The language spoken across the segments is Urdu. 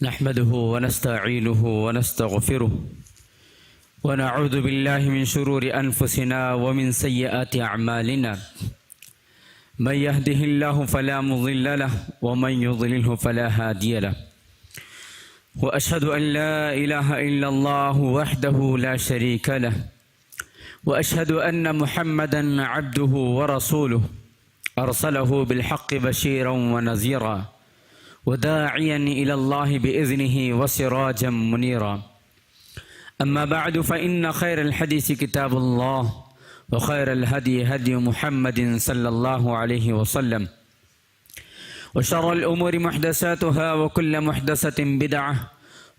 نحمده ونستعينه ونستغفره ونعوذ بالله من شرور أنفسنا ومن سيئات أعمالنا من يهده الله فلا مضل له ومن يضلله فلا هادي له وأشهد أن لا إله إلا الله وحده لا شريك له وأشهد أن محمدا عبده ورسوله أرسله بالحق بشيرا ونذيرا وداعيا إلى الله بإذنه وسراجا منيرا أما بعد فإن خير الحديث كتاب الله وخير الهدي هدي محمد صلى الله عليه وسلم وشر الأمور محدثاتها وكل محدثة بدعة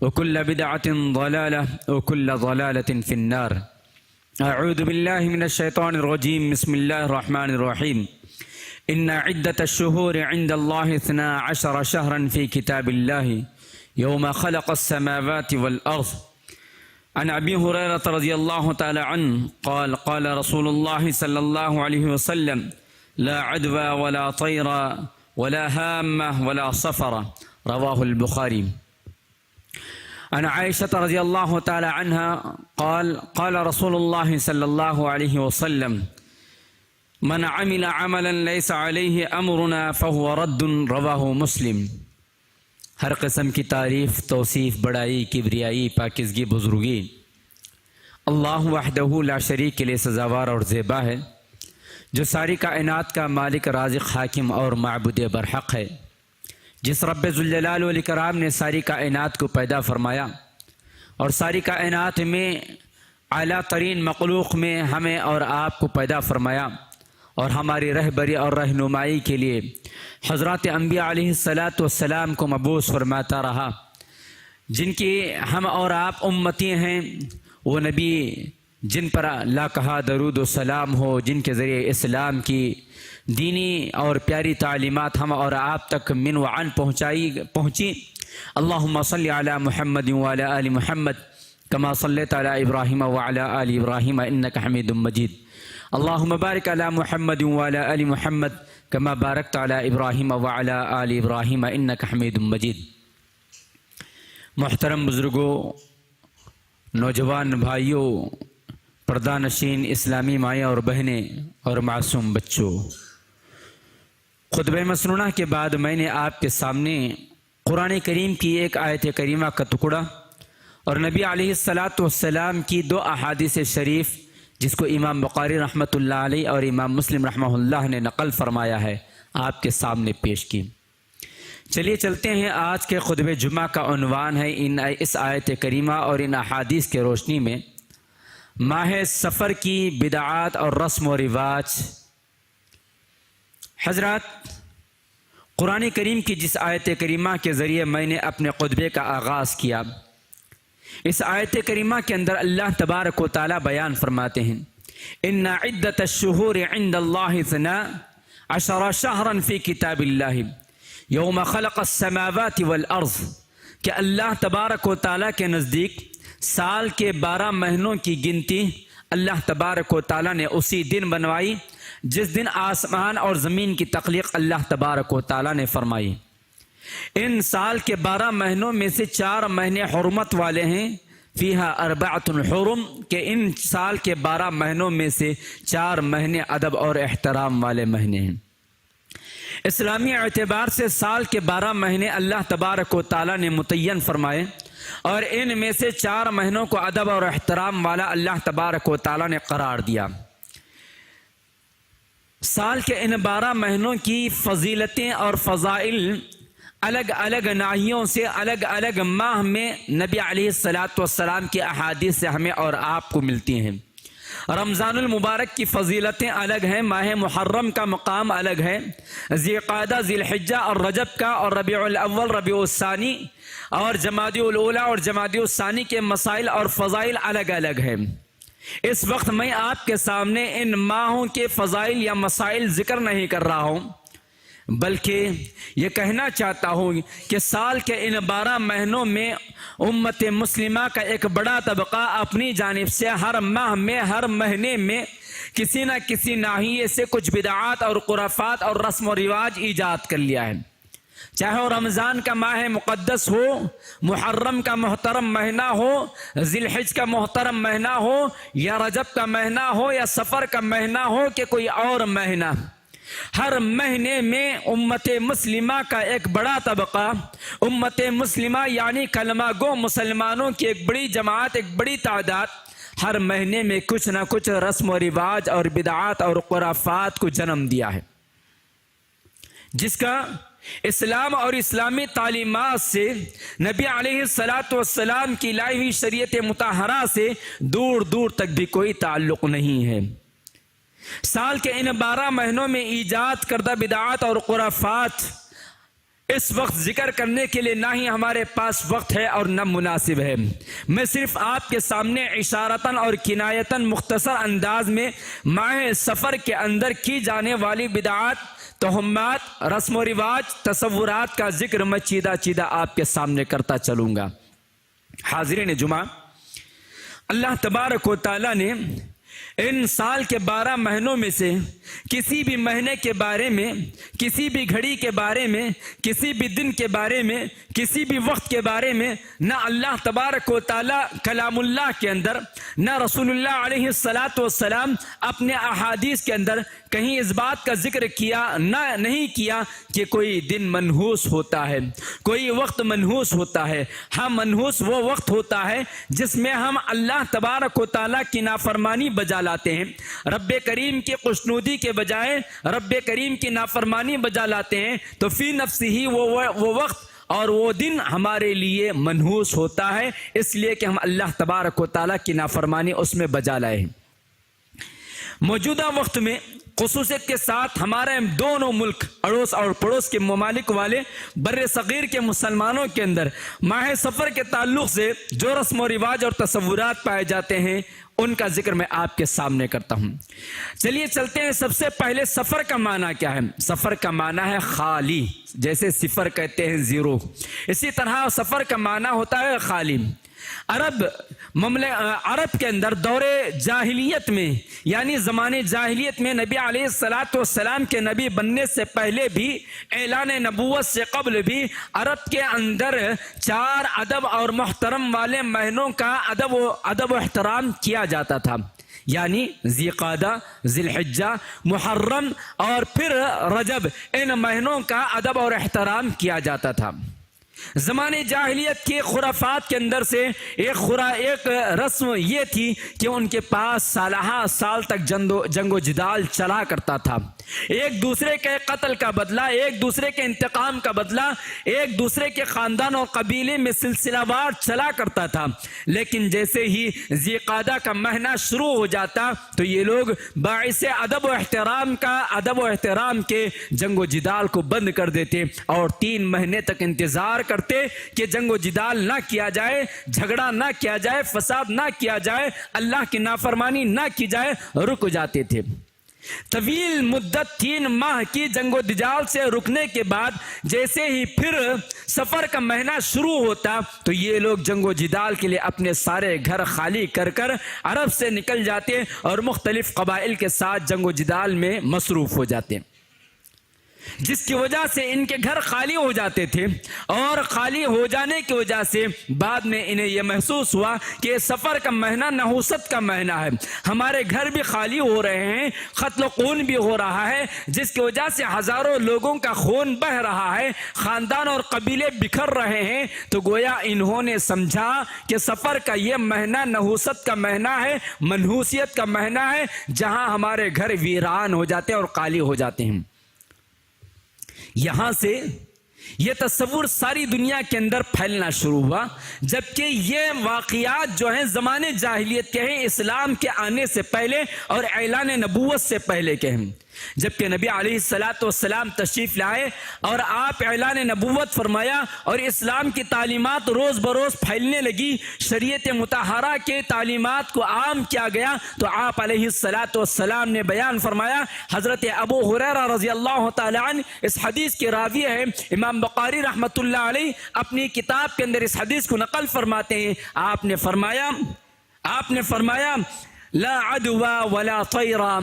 وكل بدعة ضلالة وكل ضلالة في النار. أعوذ بالله من الشيطان الرجيم. بسم الله الرحمن الرحيم. إن عدة الشهور عند الله 12 شهرا في كتاب الله يوم خلق السماوات والأرض. عن أبي هريرة رضي الله تعالى عنه قال قال رسول الله صلى الله عليه وسلم لا عدوى ولا طير ولا هامة ولا صفر. رواه البخاري. عن عائشة رضي الله تعالى عنها قال رسول الله صلى الله عليه وسلم من عمل عملا ليس عليه امرنا فهو رد. رواہ مسلم. ہر قسم کی تعریف، توصیف، بڑائی، کبریائی، پاکیزگی، بزرگی اللہ وحدہ لا شریک کے لیے سزاوار اور زیبا ہے، جو ساری کائنات کا مالک، رازق، حاکم اور معبود برحق ہے، جس رب ذوالجلال والاکرام نے ساری کائنات کو پیدا فرمایا اور ساری کائنات میں اعلیٰ ترین مخلوق میں ہمیں اور آپ کو پیدا فرمایا اور ہماری رہبری اور رہنمائی کے لیے حضرات انبیاء علیہ السلام کو مبعوث فرماتا رہا، جن کی ہم اور آپ امتی ہیں، وہ نبی جن پر لا کہا درود و سلام ہو، جن کے ذریعے اسلام کی دینی اور پیاری تعلیمات ہم اور آپ تک من وعن پہنچی. اللہم صلی علی محمد وعلی آل محمد کما صلیت علی ابراہیم وعلی آل ابراہیم انک حمید مجید. اللہم بارک علی محمد وعلی آل محمد کما بارکت علی ابراہیم وعلی آل ابراہیم انک حمید مجید. محترم بزرگوں، نوجوان بھائیوں، پردہ نشین اسلامی مائیں اور بہنیں اور معصوم بچوں، خطبہ مسنونہ کے بعد میں نے آپ کے سامنے قرآن کریم کی ایک آیت کریمہ کا ٹکڑا اور نبی علیہ السلام کی 2 احادیث شریف، جس کو امام بخاری رحمۃ اللہ علیہ اور امام مسلم رحمہ اللہ نے نقل فرمایا ہے، آپ کے سامنے پیش کی. چلیے چلتے ہیں. آج کے خطبہ جمعہ کا عنوان ہے اس آیت کریمہ اور ان احادیث کے روشنی میں ماہ سفر کی بدعات اور رسم و رواج. حضرات، قرآن کریم کی جس آیت کریمہ کے ذریعے میں نے اپنے خطبے کا آغاز کیا، اس آیت کریمہ کے اندر اللہ تبارک و تعالی بیان فرماتے ہیں ان عدت الشہور عند اللہ 12 شہرا فی کتاب اللہ یوم خلق السماوات والارض، کہ اللہ تبارک و تعالی کے نزدیک سال کے 12 مہینوں کی گنتی اللہ تبارک و تعالی نے اسی دن بنوائی جس دن آسمان اور زمین کی تخلیق اللہ تبارک و تعالی نے فرمائی. ان سال کے 12 مہینوں میں سے 4 مہینے حرمت والے ہیں، فیہا 4 حرم، کہ ان سال کے 12 مہینوں میں سے 4 مہینے ادب اور احترام والے مہینے ہیں. اسلامی اعتبار سے سال کے 12 مہینے اللہ تبارک و تعالی نے متعین فرمائے اور ان میں سے 4 مہینوں کو ادب اور احترام والا اللہ تبارک و تعالی نے قرار دیا. سال کے ان 12 مہینوں کی فضیلتیں اور فضائل الگ الگ ناحیوں سے الگ الگ ماہ میں نبی علیہ السلام کی احادیث سے ہمیں اور آپ کو ملتی ہیں. رمضان المبارک کی فضیلتیں الگ ہیں، ماہ محرم کا مقام الگ ہے، ذی قعدہ، ذی الحجہ اور رجب کا اور ربیع الاول، ربیع الثانی اور جمادی الاولیٰ اور جمادی الثانی کے مسائل اور فضائل الگ الگ ہیں. اس وقت میں آپ کے سامنے ان ماہوں کے فضائل یا مسائل ذکر نہیں کر رہا ہوں، بلکہ یہ کہنا چاہتا ہوں کہ سال کے ان 12 مہینوں میں امت مسلمہ کا ایک بڑا طبقہ اپنی جانب سے ہر ماہ میں، ہر مہینے میں کسی نہ کسی ناحیے سے کچھ بدعات اور خرافات اور رسم و رواج ایجاد کر لیا ہے. چاہے وہ رمضان کا ماہ مقدس ہو، محرم کا محترم مہینہ ہو، ذی الحج کا محترم مہینہ ہو، یا رجب کا مہینہ ہو، یا سفر کا مہینہ ہو کہ کوئی اور مہینہ، ہر مہینے میں امت مسلمہ کا ایک بڑا طبقہ، امت مسلمہ یعنی کلمہ گو مسلمانوں کی ایک بڑی جماعت، ایک بڑی تعداد، ہر مہینے میں کچھ نہ کچھ رسم و رواج اور بدعات اور خرافات کو جنم دیا ہے، جس کا اسلام اور اسلامی تعلیمات سے، نبی علیہ السلام کی لائی ہوئی شریعت مطہرہ سے دور دور تک بھی کوئی تعلق نہیں ہے۔ سال کے ان 12 مہینوں میں ایجاد کردہ بدعات اور خرافات اس وقت ذکر کرنے کے لیے نہ ہی ہمارے پاس وقت ہے اور نہ مناسب ہے۔ میں صرف آپ کے سامنے اشارتاً اور کنایتاً مختصر انداز میں ماہ سفر کے اندر کی جانے والی بدعات، توہمات، رسم و رواج، تصورات کا ذکر میں چیدہ چیدہ آپ کے سامنے کرتا چلوں گا۔ حاضرین جمعہ، اللہ تبارک و تعالیٰ نے ان سال کے 12 مہینوں میں سے کسی بھی مہینے کے بارے میں، کسی بھی گھڑی کے بارے میں، کسی بھی دن کے بارے میں، کسی بھی وقت کے بارے میں نہ اللہ تبارک و تعالیٰ کلام اللہ کے اندر، نہ رسول اللہ علیہ السلام اپنے احادیث کے اندر کہیں اس بات کا ذکر کیا نہیں کیا کہ کوئی دن منحوس ہوتا ہے، کوئی وقت منحوس ہوتا ہے۔ ہاں، منحوس وہ وقت ہوتا ہے جس میں ہم اللہ تبارک و تعالیٰ کی نافرمانی بجا لاتے ہیں، رب کریم کی خوشنودی کے بجائے رب کریم کی نافرمانی بجا لاتے ہیں، تو فی نفسی ہی وہ وقت اور وہ دن ہمارے لیے منحوس ہوتا ہے، اس لیے کہ ہم اللہ تبارک و تعالیٰ کی نافرمانی اس میں بجا لائے ہیں۔ موجودہ وقت میں خصوصیت کے ساتھ ہمارے دونوں ملک، اڑوس اور پڑوس کے ممالک والے بر صغیر کے مسلمانوں کے اندر ماہ سفر کے تعلق سے جو رسم و رواج اور تصورات پائے جاتے ہیں، ان کا ذکر میں آپ کے سامنے کرتا ہوں۔ چلیے چلتے ہیں۔ سب سے پہلے سفر کا معنی کیا ہے؟ سفر کا معنی ہے خالی، جیسے صفر کہتے ہیں زیرو، اسی طرح سفر کا معنی ہوتا ہے خالی۔ عرب کے اندر دور جاہلیت میں، یعنی زمانے جاہلیت میں، نبی علیہ السلام کے نبی بننے سے پہلے بھی، اعلان نبوت سے قبل بھی، عرب کے اندر 4 ادب اور محترم والے مہینوں کا ادب و احترام کیا جاتا تھا، یعنی ذی قعدہ، ذی الحجہ، محرم اور پھر رجب، ان مہینوں کا ادب اور احترام کیا جاتا تھا۔ زمانے جاہلیت کے خرافات کے اندر سے ایک رسم یہ تھی کہ ان کے پاس سالہ سال تک جنگ و جدال چلا کرتا تھا، ایک دوسرے کے قتل کا بدلہ، ایک دوسرے کے انتقام کا بدلہ، ایک دوسرے کے خاندان اور قبیلے میں سلسلہ وار چلا کرتا تھا۔ لیکن جیسے ہی ذی قعدہ کا مہینہ شروع ہو جاتا تو یہ لوگ باعث ادب و احترام کے جنگ و جدال کو بند کر دیتے اور 3 مہینے تک انتظار کرتے کہ جنگ و جدال نہ کیا جائے، جھگڑا نہ کیا جائے، فساد نہ کیا جائے، اللہ کی نافرمانی نہ کی جائے، رک جاتے تھے۔ طویل مدت 3 ماہ کی جنگ و جدال سے رکنے کے بعد جیسے ہی پھر سفر کا مہینہ شروع ہوتا تو یہ لوگ جنگ و جدال کے لیے اپنے سارے گھر خالی کر عرب سے نکل جاتے اور مختلف قبائل کے ساتھ جنگ و جدال میں مصروف ہو جاتے، جس کی وجہ سے ان کے گھر خالی ہو جاتے تھے، اور خالی ہو جانے کی وجہ سے بعد میں انہیں یہ محسوس ہوا کہ سفر کا مہینہ نحوست کا مہینہ ہے، ہمارے گھر بھی خالی ہو رہے ہیں، قتل و خون بھی ہو رہا ہے، جس کی وجہ سے ہزاروں لوگوں کا خون بہ رہا ہے، خاندان اور قبیلے بکھر رہے ہیں، تو گویا انہوں نے سمجھا کہ سفر کا یہ مہینہ نحوست کا مہینہ ہے، منحوسیت کا مہینہ ہے، جہاں ہمارے گھر ویران ہو جاتے ہیں اور خالی ہو جاتے ہیں۔ یہاں سے یہ تصور ساری دنیا کے اندر پھیلنا شروع ہوا، جبکہ یہ واقعات جو ہیں زمانے جاہلیت کے ہیں، اسلام کے آنے سے پہلے اور اعلان نبوت سے پہلے کے ہیں۔ جبکہ نبی علیہ السلام تشریف لائے اور آپ اعلان نبوت فرمایا اور اسلام کی تعلیمات روز بروز پھیلنے لگی، شریعت مطہرہ کے تعلیمات کو عام کیا گیا، تو آپ علیہ السلام نے بیان فرمایا۔ حضرت ابو ہریرہ رضی اللہ تعالی عنہ اس حدیث کے راوی ہے، امام بخاری رحمۃ اللہ علیہ اپنی کتاب کے اندر اس حدیث کو نقل فرماتے ہیں۔ آپ نے فرمایا لا عدوا ولا طیرا،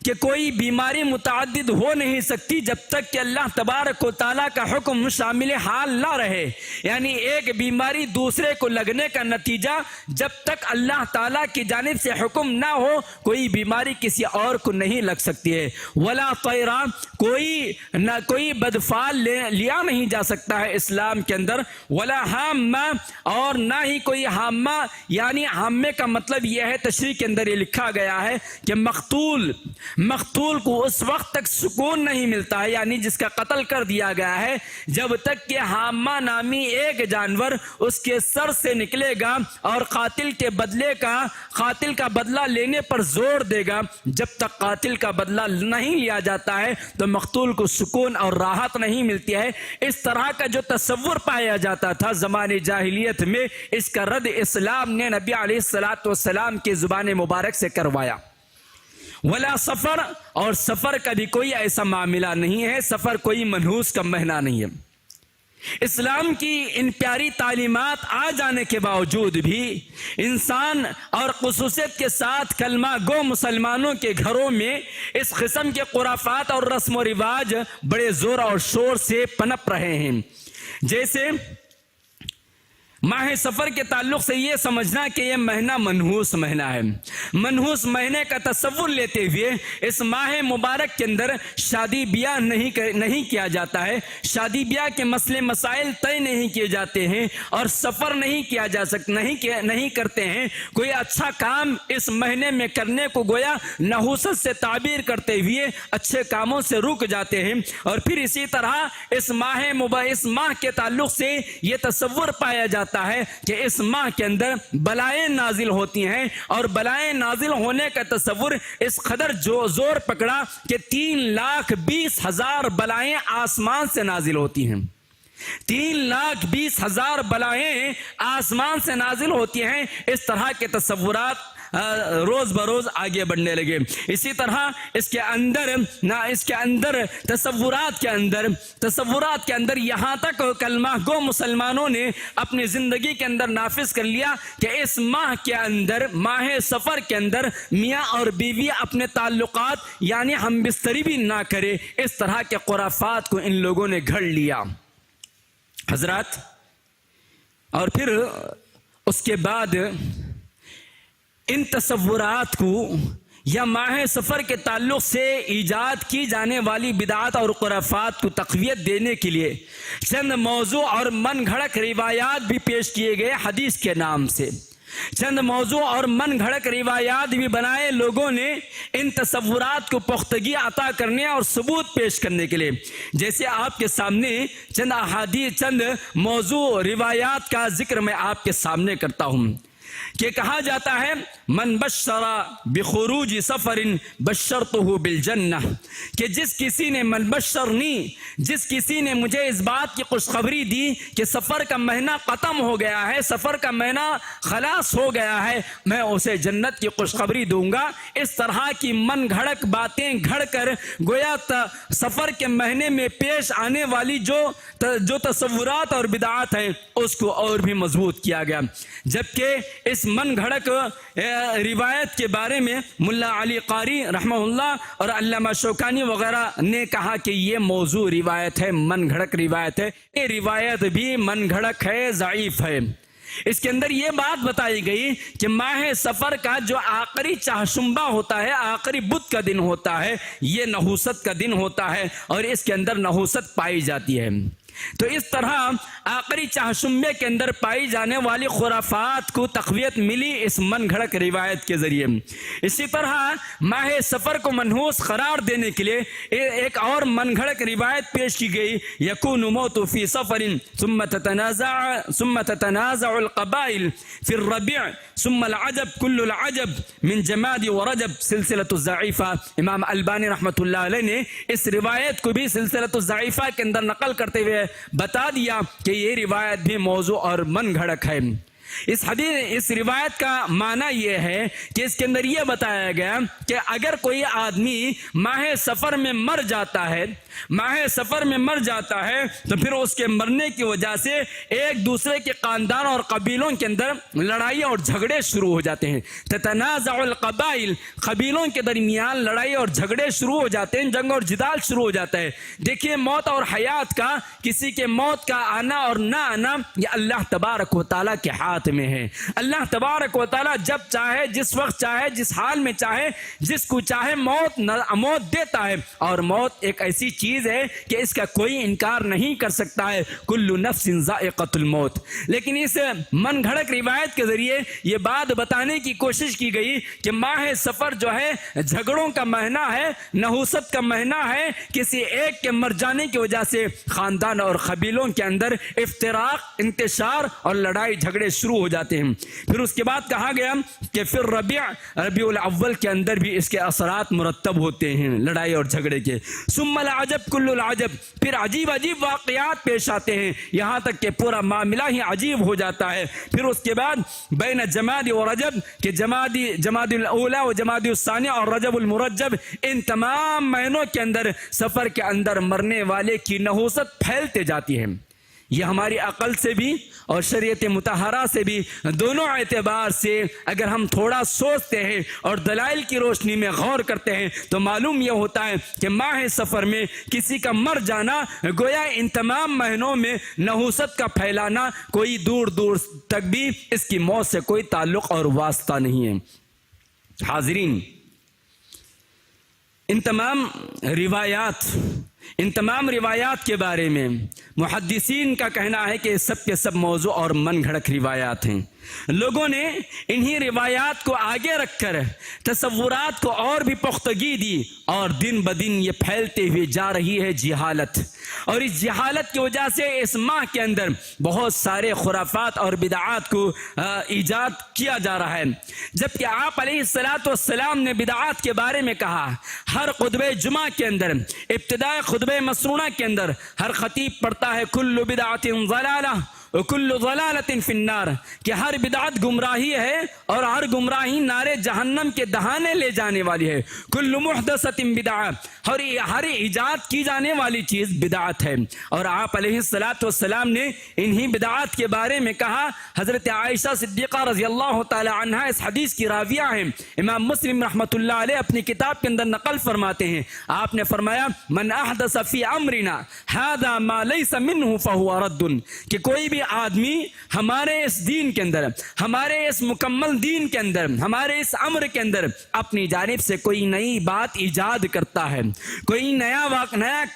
کہ کوئی بیماری متعدد ہو نہیں سکتی جب تک کہ اللہ تبارک و تعالیٰ کا حکم شامل حال نہ رہے، یعنی ایک بیماری دوسرے کو لگنے کا نتیجہ جب تک اللہ تعالیٰ کی جانب سے حکم نہ ہو کوئی بیماری کسی اور کو نہیں لگ سکتی ہے۔ ولا طیرا، کوئی بدفعل لیا نہیں جا سکتا ہے اسلام کے اندر۔ ولا حامہ، اور نہ ہی کوئی حامہ، یعنی حامے کا مطلب یہ ہے، تشریح کے اندر یہ لکھا گیا ہے کہ مقتول کو اس وقت تک سکون نہیں ملتا ہے، یعنی جس کا قتل کر دیا گیا ہے، جب تک کہ حامہ نامی ایک جانور اس کے سر سے نکلے گا اور قاتل کا بدلہ لینے پر زور دے گا۔ جب تک قاتل کا بدلہ نہیں لیا جاتا ہے تو مقتول کو سکون اور راحت نہیں ملتی ہے۔ اس طرح کا جو تصور پایا جاتا تھا زمانے جاہلیت میں، اس کا رد اسلام نے نبی علیہ الصلاۃ والسلام کی زبان مبارک سے کروایا۔ ولا سفر، اور سفر کا بھی کوئی ایسا معاملہ نہیں ہے، سفر کوئی منحوس کا مہینہ نہیں ہے۔ اسلام کی ان پیاری تعلیمات آ جانے کے باوجود بھی انسان اور خصوصیت کے ساتھ کلمہ گو مسلمانوں کے گھروں میں اس قسم کے خرافات اور رسم و رواج بڑے زور اور شور سے پنپ رہے ہیں۔ جیسے ماہ سفر کے تعلق سے یہ سمجھنا کہ یہ مہینہ منحوس مہینہ ہے، منحوس مہینے کا تصور لیتے ہوئے اس ماہ مبارک کے اندر شادی بیاہ نہیں کیا جاتا ہے، شادی بیاہ کے مسئلے مسائل طے نہیں کیے جاتے ہیں، اور سفر نہیں کیا جا سکتا، نہیں کرتے ہیں۔ کوئی اچھا کام اس مہینے میں کرنے کو گویا نحوست سے تعبیر کرتے ہوئے اچھے کاموں سے رک جاتے ہیں۔ اور پھر اسی طرح اس ماہ کے تعلق سے یہ تصور پایا جاتا ہے کہ اس ماہ کے اندر بلائیں نازل ہوتی ہیں، اور بلائیں نازل ہونے کا تصور اس قدر جو زور پکڑا کہ 3,20,000 بلائیں آسمان سے نازل ہوتی ہیں۔ 3,20,000 بلائیں آسمان سے نازل ہوتی ہیں۔ اس طرح کے تصورات روز بروز آگے بڑھنے لگے۔ اسی طرح اس کے اندر تصورات کے اندر یہاں تک کلمہ گو مسلمانوں نے اپنی زندگی کے اندر نافذ کر لیا کہ اس ماہ کے اندر، ماہ سفر کے اندر، میاں اور بیوی اپنے تعلقات یعنی ہم بستری بھی نہ کرے۔ اس طرح کے خرافات کو ان لوگوں نے گھڑ لیا حضرات۔ اور پھر اس کے بعد ان تصورات کو یا ماہ سفر کے تعلق سے ایجاد کی جانے والی بدعات اور خرافات کو تقویت دینے کے لیے چند موضوع اور من گھڑت روایات بھی پیش کیے گئے حدیث کے نام سے۔ چند موضوع اور من گھڑت روایات بھی بنائے لوگوں نے ان تصورات کو پختگی عطا کرنے اور ثبوت پیش کرنے کے لیے۔ جیسے آپ کے سامنے چند احادیث، چند موضوع روایات کا ذکر میں آپ کے سامنے کرتا ہوں کہ کہا جاتا ہے من بشر بخروج سفر بشرته بالجنہ، کہ جس کسی نے مجھے اس بات کی خوشخبری دی کہ سفر کا مہینہ ختم ہو گیا ہے، سفر کا مہینہ خلاص ہو گیا ہے، میں اسے جنت کی خوشخبری دوں گا۔ اس طرح کی من گھڑت باتیں گھڑ کر گویا سفر کے مہینے میں پیش آنے والی جو تصورات اور بدعات ہیں اس کو اور بھی مضبوط کیا گیا۔ جبکہ اس من گھڑت روایت کے بارے میں ملا علی قاری رحمہ اللہ اور علامہ شوکانی وغیرہ نے کہا کہ یہ موضوع روایت ہے، من گھڑت روایت ہے، یہ روایت بھی من گھڑت ہے، ضعیف ہے۔ اس کے اندر یہ بات بتائی گئی کہ ماہ سفر کا جو آخری چہشمبہ ہوتا ہے، آخری بدھ کا دن ہوتا ہے، یہ نحوست کا دن ہوتا ہے اور اس کے اندر نحوست پائی جاتی ہے۔ تو اس طرح آخری چہشمبے کے اندر پائی جانے والی خرافات کو تقویت ملی اس من گھڑت روایت کے ذریعے۔ اسی طرح ماہ سفر کو منحوس قرار دینے کے لیے ایک اور من گھڑت روایت پیش کی گئی، یکون موت فی سفر ثم تتنازع القبائل فی الربیع ثم العجب کل العجب من جماد ورجب، سلسلۃ الضعیفہ۔ امام البانی رحمۃ اللہ علیہ نے اس روایت کو بھی سلسلۃ الضعیفہ کے اندر نقل کرتے ہوئے بتا دیا کہ یہ روایت بھی موضوع اور من گھڑت ہے۔ اس روایت کا معنی یہ ہے کہ اس کے اندر یہ بتایا گیا کہ اگر کوئی آدمی ماہ سفر میں مر جاتا ہے تو پھر اس کے مرنے کی وجہ سے ایک دوسرے کے خاندان اور قبیلوں کے اندر لڑائی اور جھگڑے شروع ہو جاتے ہیں. تتنازع القبائل، قبیلوں کے درمیان لڑائی اور جھگڑے شروع ہو جاتے ہیں، جنگ اور جدال شروع ہو جاتا ہے. دیکھیے موت اور حیات کا، کسی کے موت کا آنا اور نہ آنا یہ اللہ تبارک و تعالیٰ کے ہاتھ میں ہے. اللہ تبارک و تعالیٰ جب چاہے، جس وقت چاہے، جس حال میں چاہے، جس کو چاہے موت دیتا ہے. اور موت ایک ایسی چیز ہے کہ اس کا کوئی انکار نہیں کر سکتا ہے. کل نفس ذائقۃ الموت. لیکن اس من گھڑت روایت کے ذریعے یہ بات بتانے کی کوشش کی گئی کہ ماہ سفر جو ہے جھگڑوں کا مہینہ ہے، نحوست کا مہینہ ہے. کسی ایک کے مر جانے کی وجہ سے خاندان اور قبیلوں کے اندر افتراق، انتشار اور لڑائی جھگڑے شروع ہو جاتے ہیں. پھر اس کے بعد کہا گیا کہ پھر ربیع الاول کے اندر بھی اس کے اثرات مرتب ہوتے ہیں لڑائی اور جھگڑے کے. ثم العجب کل العجب. پھر عجیب واقعات پیش آتے ہیں، یہاں تک کہ پورا معاملہ ہی عجیب ہو جاتا ہے. پھر اس کے بعد بین جمادی و رجب، کہ جمادی الاولی و جمادی الثانی اور رجب المرجب، ان تمام مہینوں کے اندر سفر کے اندر مرنے والے کی نحوست پھیلتے جاتی ہے. یہ ہماری عقل سے بھی اور شریعت مطہرہ سے بھی دونوں اعتبار سے اگر ہم تھوڑا سوچتے ہیں اور دلائل کی روشنی میں غور کرتے ہیں تو معلوم یہ ہوتا ہے کہ ماہ سفر میں کسی کا مر جانا گویا ان تمام مہینوں میں نحوست کا پھیلانا، کوئی دور تک بھی اس کی موت سے کوئی تعلق اور واسطہ نہیں ہے. حاضرین، ان تمام روایات کے بارے میں محدثین کا کہنا ہے کہ سب کے سب موضوع اور من گھڑت روایات ہیں. لوگوں نے انہی روایات کو آگے رکھ کر تصورات کو اور بھی پختگی دی، اور دن بدن یہ پھیلتے ہوئے جا رہی ہے جہالت. اور اس جہالت کی وجہ سے اس ماہ کے اندر بہت سارے خرافات اور بدعات کو ایجاد کیا جا رہا ہے. جبکہ آپ علیہ السلام نے بدعات کے بارے میں کہا. ہر خطبہ جمعہ کے اندر، ابتداء خطبہ مسنونہ کے اندر ہر خطیب پڑھتا ہے کل بدعت ضلالہ وکل ضلالۃ فی النار، کہ ہر بدعت گمراہی ہے اور ہر گمراہی نارے جہنم کے دہانے لے جانے والی ہے. کل محدثۃ بدعہ، اور ہر ایجاد کی جانے والی چیز بدعت ہے. اور آپ علیہ السلام نے انہی بدعات کے بارے میں کہا. حضرت عائشہ صدیقہ رضی اللہ تعالی عنہا اس حدیث کی راویہ ہیں. امام مسلم رحمۃ اللہ علیہ اپنی کتاب کے اندر نقل فرماتے ہیں، آپ نے فرمایا من احدث فی امرنا ھذا ما لیس منہ فہو رد، کہ کوئی بھی آدمی ہمارے اس دین کے اندر، ہمارے اس مکمل دین کے اندر، ہمارے اس امر کے اندر اپنی جانب سے کوئی نئی بات ایجاد کرتا ہے، کوئی نیا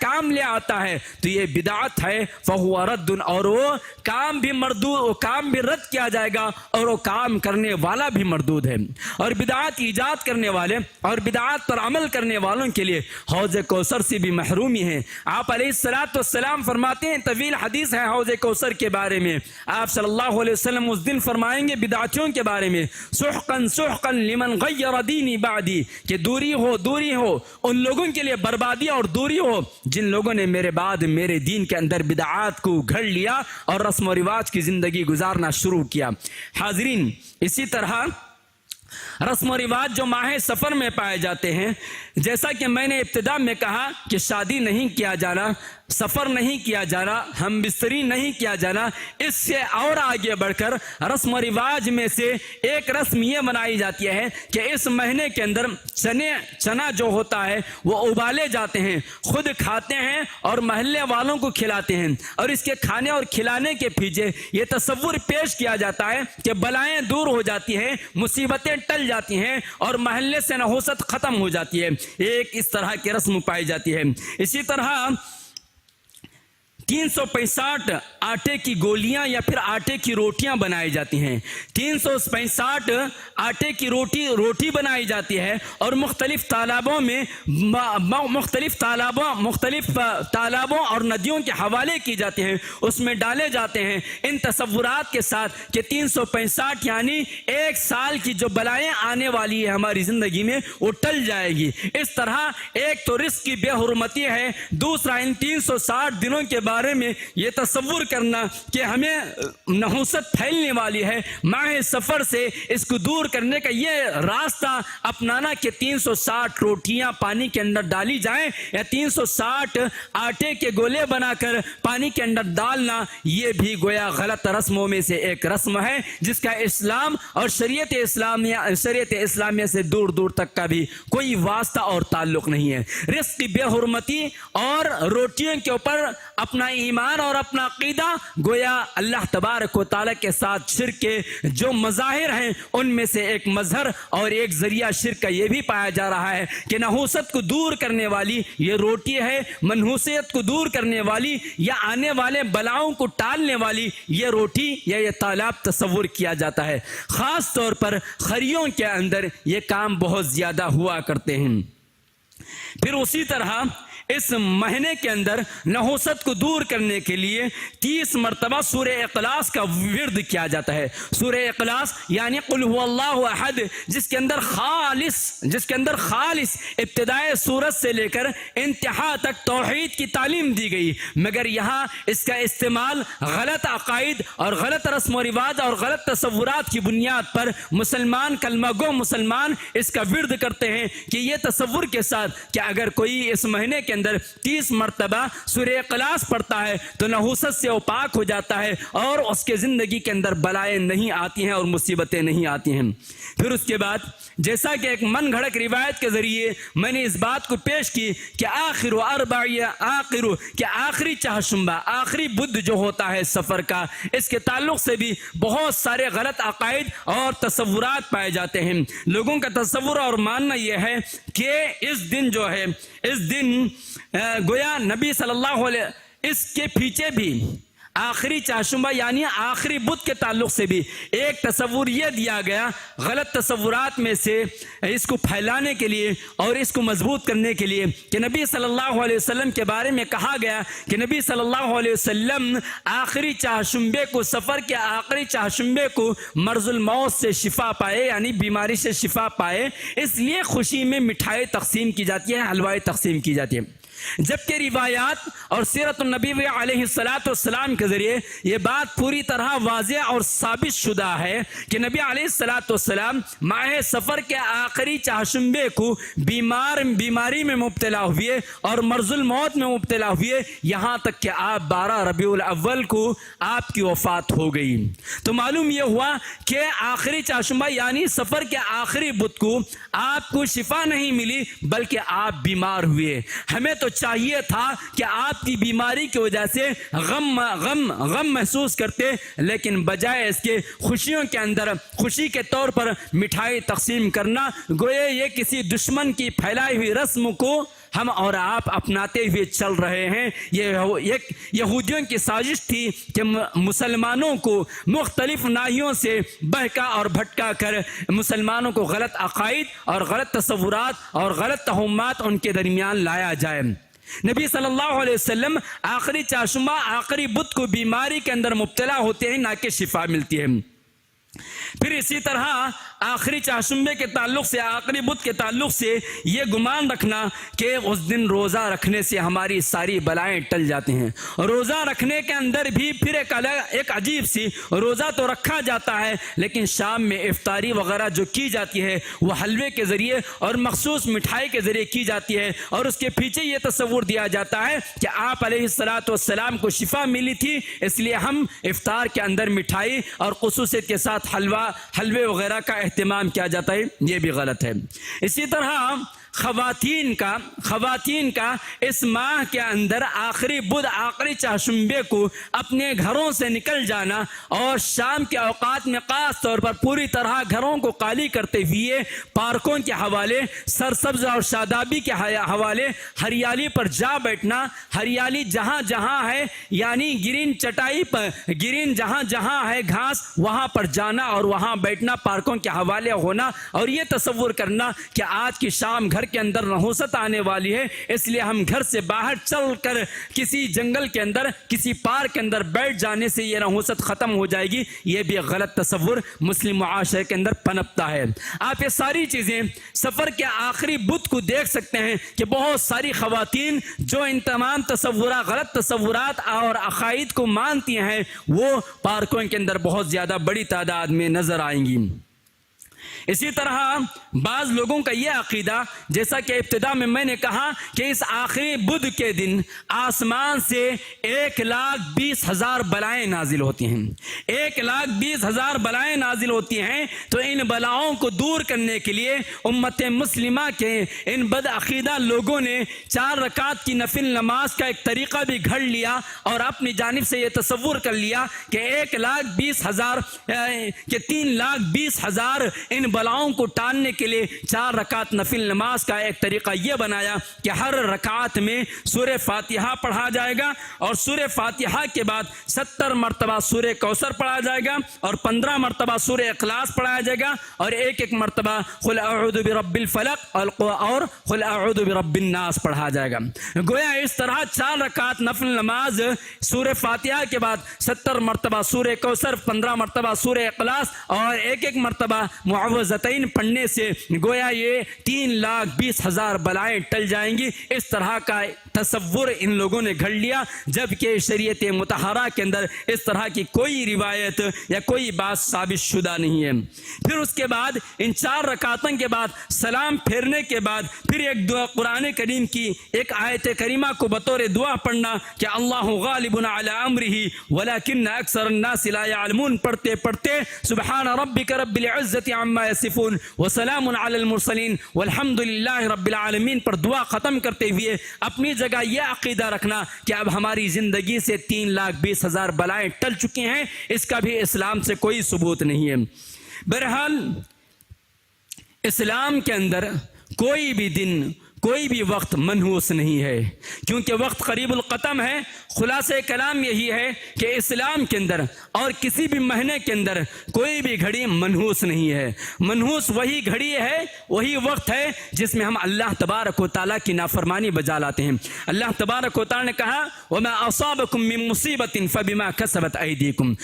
کام لے آتا ہے تو یہ بدعت ہے. فہو رد، اور وہ کام بھی مردود، وہ کام بھی رد کیا جائے گا اور وہ کام کرنے والا بھی مردود ہے. اور بدعت ایجاد کرنے والے اور بدعات پر عمل کرنے والوں کے لیے حوض کوثر سے بھی محرومی ہے. آپ علیہ السلام فرماتے ہیں، طویل حدیث ہے حوض کوثر کے بارے میں. آپ صلی اللہ علیہ وسلم اس دن فرمائیں گے بدعتیوں کے بارے میں، سحقاً سحقاً لمن غیر دینی بعدی، کہ دوری ہو ان لوگوں کے لیے، بربادی اور دوری ہو جن لوگوں نے میرے بعد میرے دین کے اندر بدعات کو گھڑ لیا اور رسم و رواج کی زندگی گزارنا شروع کیا. حاضرین، اسی طرح رسم و رواج جو ماہ سفر میں پائے جاتے ہیں، جیسا کہ میں نے ابتدا میں کہا کہ شادی نہیں کیا جانا، سفر نہیں کیا جانا، ہم بستری نہیں کیا جانا، اس سے اور آگے بڑھ کر رسم و رواج میں سے ایک رسم یہ منائی جاتی ہے کہ اس مہینے کے اندر چنا جو ہوتا ہے وہ ابالے جاتے ہیں، خود کھاتے ہیں اور محلے والوں کو کھلاتے ہیں. اور اس کے کھانے اور کھلانے کے پیچھے یہ تصور پیش کیا جاتا ہے کہ بلائیں دور ہو جاتی ہیں، مصیبتیں ٹل جاتی ہیں اور محلے سے نحوست ختم ہو جاتی ہے. ایک اس طرح کی رسم پائی جاتی ہے. اسی طرح 365 آٹے کی گولیاں یا پھر آٹے کی روٹیاں بنائی جاتی ہیں. 365 آٹے کی روٹی بنائی جاتی ہے اور مختلف تالابوں اور ندیوں کے حوالے کی جاتے ہیں، اس میں ڈالے جاتے ہیں ان تصورات کے ساتھ کہ 365 یعنی ایک سال کی جو بلائیں آنے والی ہے ہماری زندگی میں وہ ٹل جائے گی. اس طرح ایک تو رزق کی بے حرمتی ہے، دوسرا ان 360 دنوں کے بعد بارے میں یہ تصور کرنا کہ ہمیں نحوست پھیلنے والی ہے، ماہ سفر سے اس کو دور کرنے کا یہ راستہ اپنانا کہ 360 روٹیاں پانی کے اندر ڈالی جائیں یا 360 آٹے کے گولے بنا کر پانی کے اندر ڈالنا، یہ بھی گویا غلط رسموں میں سے ایک رسم ہے جس کا اسلام اور شریعت اسلامیہ سے دور دور تک کا بھی کوئی واسطہ اور تعلق نہیں ہے۔ رزق کی بے حرمتی اور روٹیوں کے اوپر اپنا ایمان اور اپنا عقیدہ گویا اللہ تبارک و تعالیٰ کے ساتھ شرک کے جو مظاہر ہیں ان میں سے ایک مظہر اور ایک ذریعہ شرک کا یہ بھی پایا جا رہا ہے کہ نحوست کو دور کرنے والی یہ روٹی ہے، منحوسیت کو دور کرنے والی یا آنے والے بلاؤں کو ٹالنے والی یہ روٹی یا یہ تالاب تصور کیا جاتا ہے۔ خاص طور پر خریوں کے اندر یہ کام بہت زیادہ ہوا کرتے ہیں۔ پھر اسی طرح اس مہینے کے اندر نحوست کو دور کرنے کے لیے 30 مرتبہ سورہ اخلاص کا ورد کیا جاتا ہے۔ سورہ اخلاص یعنی قل هو اللہ احد، جس کے اندر خالص ابتدائے سورت سے لے کر انتہا تک توحید کی تعلیم دی گئی، مگر یہاں اس کا استعمال غلط عقائد اور غلط رسم و رواج اور غلط تصورات کی بنیاد پر مسلمان کلمہ گو مسلمان اس کا ورد کرتے ہیں کہ یہ تصور کے ساتھ کہ اگر کوئی اس مہینے کے اندر 30 مرتبہ سورہ اخلاص پڑھتا ہے تو نحوست سے وہ پاک ہو جاتا ہے اور اس کے زندگی کے اندر بلائیں نہیں آتی ہیں اور مصیبتیں نہیں آتی ہیں۔ پھر اس کے بعد جیسا کہ ایک من گھڑک روایت کے ذریعے میں نے اس بات کو پیش کی کہ آخری چہارشنبہ، آخری بدھ جو ہوتا ہے سفر کا، اس کے تعلق سے بھی بہت سارے غلط عقائد اور تصورات پائے جاتے ہیں۔ لوگوں کا تصور اور ماننا یہ ہے کہ اس دن جو ہے، اس دن گویا نبی صلی اللہ علیہ اس کے پیچھے بھی آخری چہارشنبہ یعنی آخری بدھ کے تعلق سے بھی ایک تصور یہ دیا گیا غلط تصورات میں سے اس کو پھیلانے کے لیے اور اس کو مضبوط کرنے کے لیے کہ نبی صلی اللہ علیہ وسلم کے بارے میں کہا گیا کہ نبی صلی اللہ علیہ وسلم آخری چہارشنبے کو، سفر کے آخری چہارشنبے کو مرض الموت سے شفا پائے یعنی بیماری سے شفا پائے، اس لیے خوشی میں مٹھائی تقسیم کی جاتی ہے، حلوائی تقسیم کی جاتی ہے۔ جبکہ روایات اور سیرت النبی علیہ السلام کے ذریعے یہ بات پوری طرح واضح اور ثابت شدہ ہے کہ نبی علیہ السلام ماہ سفر کے آخری چہارشنبے کو بیماری میں مبتلا ہوئے اور مرض الموت میں مبتلا ہوئے، یہاں تک کہ آپ 12 ربیع الاول کو آپ کی وفات ہو گئی۔ تو معلوم یہ ہوا کہ آخری چہارشنبہ یعنی سفر کے آخری بدھ کو آپ کو شفا نہیں ملی بلکہ آپ بیمار ہوئے۔ ہمیں تو چاہیے تھا کہ آپ کی بیماری کی وجہ سے غم محسوس کرتے، لیکن بجائے اس کے خوشیوں کے اندر خوشی کے طور پر مٹھائی تقسیم کرنا، گویا یہ کسی دشمن کی پھیلائی ہوئی رسم کو ہم اور آپ اپناتے ہوئے چل رہے ہیں۔ یہ یہودیوں کی سازش تھی کہ مسلمانوں کو مختلف ناحیوں سے بہکا اور بھٹکا کر مسلمانوں کو غلط عقائد اور غلط تصورات اور غلط توہمات ان کے درمیان لایا جائے۔ نبی صلی اللہ علیہ وسلم آخری چہارشنبہ آخری بدھ کو بیماری کے اندر مبتلا ہوتے ہیں، نہ کہ شفا ملتی ہے۔ پھر اسی طرح آخری چہارشنبے کے تعلق سے، آخری بدھ کے تعلق سے یہ گمان رکھنا کہ اس دن روزہ رکھنے سے ہماری ساری بلائیں ٹل جاتی ہیں۔ روزہ رکھنے کے اندر بھی پھر ایک عجیب سی، روزہ تو رکھا جاتا ہے لیکن شام میں افطاری وغیرہ جو کی جاتی ہے وہ حلوے کے ذریعے اور مخصوص مٹھائی کے ذریعے کی جاتی ہے، اور اس کے پیچھے یہ تصور دیا جاتا ہے کہ آپ علیہ السلام کو شفا ملی تھی، اس لیے ہم افطار کے اندر مٹھائی اور خصوصیت کے ساتھ حلوے وغیرہ کا اہتمام کیا جاتا ہے، یہ بھی غلط ہے۔ اسی طرح خواتین کا اس ماہ کے اندر آخری بدھ آخری چہارشنبے کو اپنے گھروں سے نکل جانا اور شام کے اوقات میں خاص طور پر پوری طرح گھروں کو خالی کرتے ہوئے پارکوں کے حوالے، سرسبز اور شادابی کے حوالے ہریالی پر جا بیٹھنا، ہریالی جہاں جہاں ہے یعنی گرین چٹائی پر، گرین جہاں جہاں ہے گھاس وہاں پر جانا اور وہاں بیٹھنا، پارکوں کے حوالے ہونا اور یہ تصور کرنا کہ آج کی شام گھر کے اندر نحوست آنے والی ہے، اس لیے ہم گھر سے باہر چل کر کسی جنگل کے اندر، کسی پارک کے اندر بیٹھ جانے سے یہ نحوست ختم ہو جائے گی، یہ بھی غلط تصور مسلم معاشرے کے اندر پنپتا ہے۔ آپ یہ ساری چیزیں سفر کے آخری بدھ کو دیکھ سکتے ہیں کہ بہت ساری خواتین جو ان تمام تصورات، غلط تصورات اور عقائد کو مانتی ہیں، وہ پارکوں کے اندر بہت زیادہ بڑی تعداد میں نظر آئیں گی۔ اسی طرح بعض لوگوں کا یہ عقیدہ، جیسا کہ ابتدا میں نے کہا کہ اس آخری بدھ کے دن آسمان سے 1,20,000 بلائیں نازل ہوتی ہیں، 1,20,000 بلائیں نازل ہوتی ہیں۔ تو ان بلاؤں کو دور کرنے کے لیے امت مسلمہ کے ان بد عقیدہ لوگوں نے 4 رکعت کی نفل نماز کا ایک طریقہ بھی گھڑ لیا اور اپنی جانب سے یہ تصور کر لیا کہ 1,20,000 کہ 3,20,000 ان بلاؤں کو ٹالنے کے لیے 4 رکعت نفل نماز کا ایک طریقہ یہ بنایا کہ ہر رکعت میں سورہ فاتحہ پڑھا جائے گا اور سورہ فاتحہ کے بعد 70 مرتبہ سورہ کوثر پڑھا جائے گا اور 15 مرتبہ سورہ اخلاص پڑھایا جائے گا اور ایک مرتبہ قل اعوذ برب الفلق اور قل اعوذ برب الناس پڑھا جائے گا۔ گویا اس طرح 4 رکعت نفل نماز سورہ فاتحہ کے بعد 70 مرتبہ سورہ کوثر، 15 مرتبہ سورہ اخلاص اور ایک مرتبہ معوذتین پڑھنے سے گویا یہ 3,20,000 بلائیں ٹل جائیں گی۔ اس طرح کا تصور ان لوگوں نے گھڑ لیا، جبکہ شریعت مطہرہ کے اندر اس طرح کی کوئی روایت یا کوئی بات ثابت شدہ نہیں ہے۔ پھر اس کے بعد ان 4 رکعتوں کے بعد سلام پھیرنے کے بعد پھر ایک دعا، قرآن کریم کی ایک آیت کریمہ کو بطور دعا پڑھنا کہ اللہ غالب علی امرہ ولکن اکثر الناس لا یعلمون پڑھتے پڑھتے سبحان ربک رب العزت عما یصفون وسلام علی المرسلین والحمد للہ رب العالمین پر دعا ختم کرتے ہوئے اپنی جگہ یہ عقیدہ رکھنا کہ اب ہماری زندگی سے 3,20,000 بلائیں ٹل چکی ہیں، اس کا بھی اسلام سے کوئی ثبوت نہیں ہے۔ بہرحال اسلام کے اندر کوئی بھی دن، کوئی بھی وقت منحوس نہیں ہے، کیونکہ وقت قریب القتم ہے۔ خلاصہ کلام یہی ہے کہ اسلام کے اندر اور کسی بھی مہینے کے اندر کوئی بھی گھڑی منحوس نہیں ہے۔ منحوس وہی گھڑی ہے، وہی وقت ہے جس میں ہم اللہ تبارک و تعالیٰ کی نافرمانی بجا لاتے ہیں۔ اللہ تبارک و تعالیٰ نے کہا وَمَا أَصَابَكُم مِّن مُّصِيبَةٍ فَبِمَا كَسَبَتْ أَيْدِيكُم،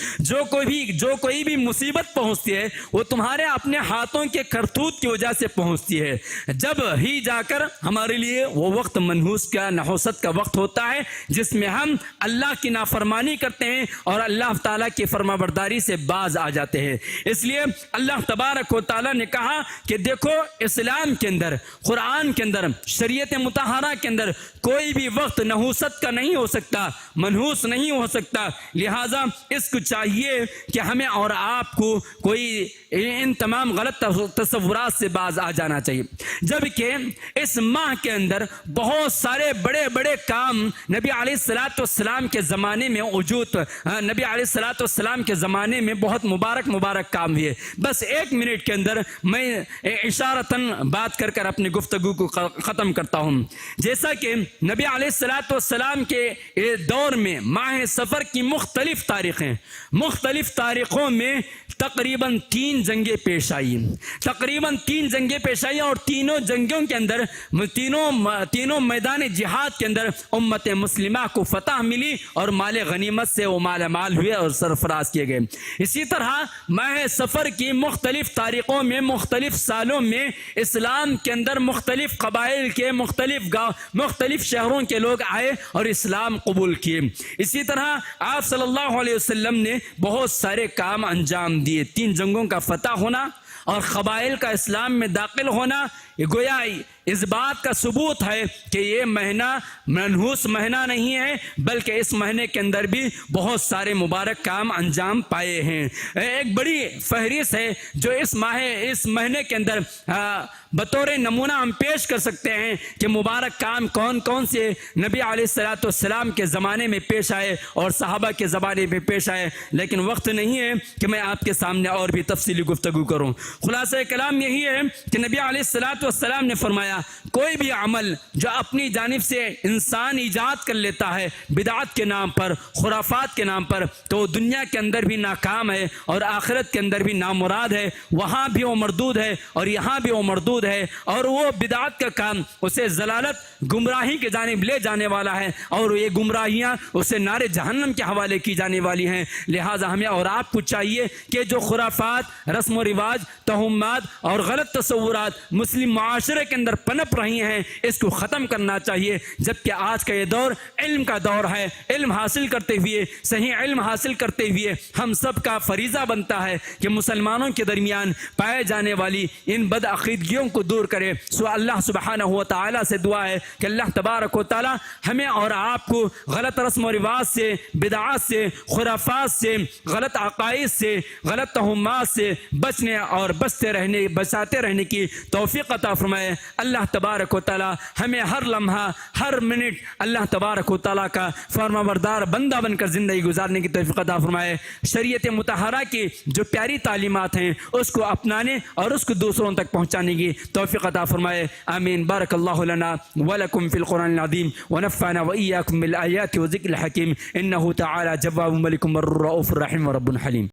جو کوئی بھی مصیبت پہنچتی ہے وہ تمہارے اپنے ہاتھوں کے کرتوت کی وجہ سے پہنچتی ہے۔ جب ہی جا کر ہمارے لیے وہ وقت منحوس کا، نحوست کا وقت ہوتا ہے جس میں ہم اللہ کی نافرمانی کرتے ہیں اور اللہ تعالیٰ کی فرما برداری سے باز آ جاتے ہیں۔ اس لیے اللہ تبارک و تعالیٰ نے کہا کہ دیکھو اسلام کے اندر، قرآن کے اندر، شریعت مطہرہ کے اندر کوئی بھی وقت نحوست کا نہیں ہو سکتا، منحوس نہیں ہو سکتا۔ لہٰذا اس کو چاہیے کہ ہمیں اور آپ کو کوئی ان تمام غلط تصورات سے باز آ جانا چاہیے۔ جبکہ اس ماہ کے اندر بہت سارے بڑے بڑے کام نبی علیہ السلام کے زمانے میں نبی علیہ السلام کے زمانے میں بہت مبارک کام ہوئے۔ بس 1 منٹ کے اندر میں اشارتاً بات کر اپنی گفتگو کو ختم کرتا ہوں۔ جیسا کہ نبی علیہ السلام کے دور میں ماہ سفر کی مختلف تاریخوں میں تقریباً 3 جنگیں پیش آئی اور تینوں جنگوں کے اندر تینوں میدان جہاد کے اندر امت مسلمہ کو فتح ملی اور مال غنیمت سے وہ مال ہوئے اور سرفراز کیے گئے۔ اسی طرح ماہ سفر کی مختلف تاریخوں میں، مختلف سالوں میں اسلام کے اندر مختلف قبائل کے، مختلف شہروں کے لوگ آئے اور اسلام قبول کیے۔ اسی طرح آپ صلی اللہ علیہ وسلم نے بہت سارے کام انجام دیے۔ 3 جنگوں کا فتح ہونا اور قبائل کا اسلام میں داخل ہونا یہ گویا اس بات کا ثبوت ہے کہ یہ مہینہ منحوس مہینہ نہیں ہے، بلکہ اس مہینے کے اندر بھی بہت سارے مبارک کام انجام پائے ہیں۔ ایک بڑی فہرست ہے جو اس مہینے کے اندر بطور نمونہ ہم پیش کر سکتے ہیں کہ مبارک کام کون کون سے نبی علیہ السلام کے زمانے میں پیش آئے اور صحابہ کے زمانے میں پیش آئے، لیکن وقت نہیں ہے کہ میں آپ کے سامنے اور بھی تفصیلی گفتگو کروں۔ خلاصہ کلام یہی ہے کہ نبی علیہ السلام نے فرمایا فرمایا کوئی بھی عمل جو اپنی جانب سے انسان ایجاد کر لیتا ہے بدعت کے نام پر، خرافات کے نام پر، تو وہ دنیا کے اندر بھی ناکام ہے اور آخرت کے اندر بھی نامراد ہے، وہاں بھی وہ مردود ہے اور یہاں بھی وہ مردود ہے، اور وہ بدعت کا کام اسے ضلالت گمراہی کے جانب لے جانے والا ہے، اور یہ گمراہیاں اسے نار جہنم کے حوالے کی جانے والی ہیں۔ لہٰذا ہمیں اور آپ کو چاہیے کہ جو خرافات، رسم و رواج، توہمات اور غلط تصورات مسلم معاشرے کے اندر پنپ رہی ہیں اس کو ختم کرنا چاہیے، جبکہ آج کا یہ دور علم کا دور ہے۔ علم حاصل کرتے ہوئے، صحیح علم حاصل کرتے ہوئے ہم سب کا فریضہ بنتا ہے کہ مسلمانوں کے درمیان پائے جانے والی ان بد عقیدگیوں کو دور کرے۔ سو اللہ سبحانہ و تعالیٰ سے دعا ہے کہ اللہ تبارک و تعالیٰ ہمیں اور آپ کو غلط رسم و رواج سے، بدعات سے، خرافات سے، غلط عقائد سے، غلط توہمات سے بچنے اور بچاتے رہنے کی توفیق عطا فرمائے۔ اللہ تبارک و تعالیٰ ہمیں ہر لمحہ، ہر منٹ اللہ تبارک و تعالیٰ کا فرمانبردار بندہ بن کر زندگی گزارنے کی توفیق عطا فرمائے۔ شریعت مطہرہ کی جو پیاری تعلیمات ہیں اس کو اپنانے اور اس کو دوسروں تک پہنچانے کی توفیق عطا فرمائے۔ آمین۔ بارک اللہ لنا ولکم فی القرآن العظیم ونفعنا وإياكم بالآیات وذکر الحکیم، انہ تعالی جواب ملک الرؤوف الرحیم ورب حلیم۔